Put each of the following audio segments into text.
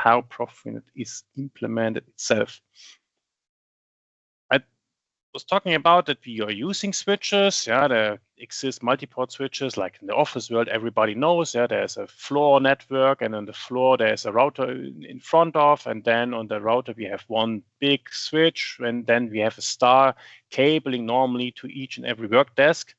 how PROFINET is implemented itself. I was talking about that we are using switches. Yeah, there exist multi-port switches, like in the office world, everybody knows. Yeah, there's a floor network, and on the floor there's a router in front of, and then on the router we have one big switch, and then we have a star cabling normally to each and every work desk.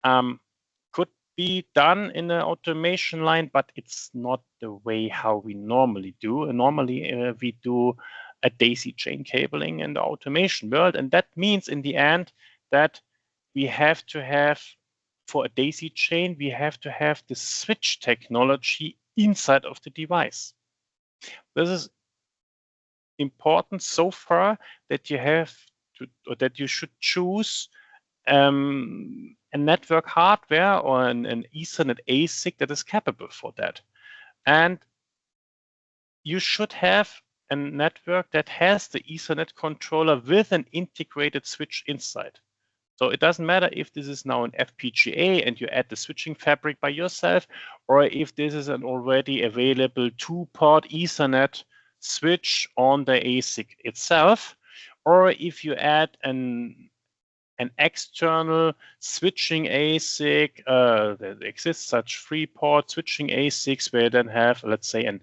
Could be done in an automation line, but it's not the way how we normally do. And normally we do a daisy chain cabling in the automation world, and that means in the end that we have to have, for a daisy chain, we have to have the switch technology inside of the device. This is important so far that you have to, or that you should choose a network hardware or an Ethernet ASIC that is capable for that. And you should have a network that has the Ethernet controller with an integrated switch inside. So it doesn't matter if this is now an FPGA and you add the switching fabric by yourself, or if this is an already available 2-port Ethernet switch on the ASIC itself, or if you add an external switching ASIC. There exists such 3-port switching ASICs where you then have, let's say, an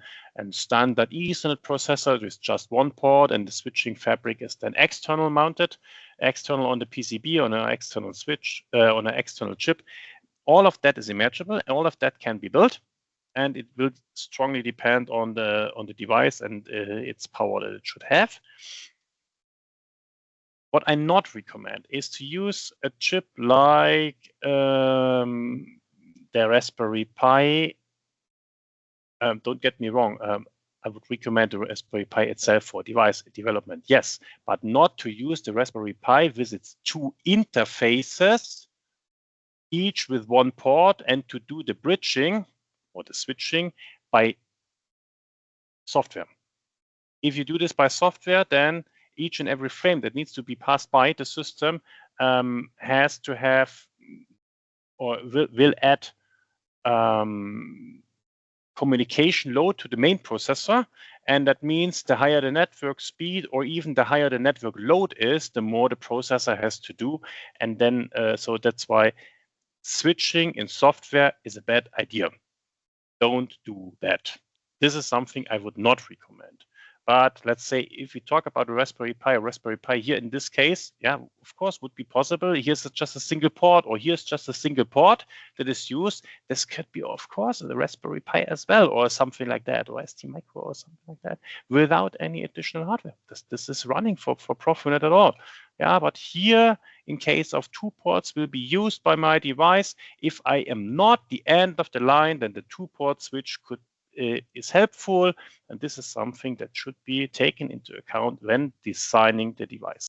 standard Ethernet processor with just 1 port, and the switching fabric is then external mounted, external on the PCB, on an external switch, on an external chip. All of that is imaginable, and all of that can be built, and it will strongly depend on the device and its power that it should have. What I not recommend is to use a chip like the Raspberry Pi. Don't get me wrong. I would recommend the Raspberry Pi itself for device development, yes, but not to use the Raspberry Pi with its 2 interfaces, each with 1 port, and to do the bridging or the switching by software. If you do this by software, then each and every frame that needs to be passed by the system has to have, or will add communication load to the main processor. And that means the higher the network speed, or even the higher the network load is, the more the processor has to do. And then, so that's why switching in software is a bad idea. Don't do that. This is something I would not recommend. But let's say if we talk about a Raspberry Pi here in this case, yeah, of course, would be possible. Here's just a single port, or here's just a single port that is used. This could be, of course, the Raspberry Pi as well, or something like that, or ST Micro or something like that, without any additional hardware. This is running for PROFINET at all. Yeah, but here, in case of 2 ports will be used by my device, if I am not the end of the line, then the 2-port switch is helpful, and this is something that should be taken into account when designing the device.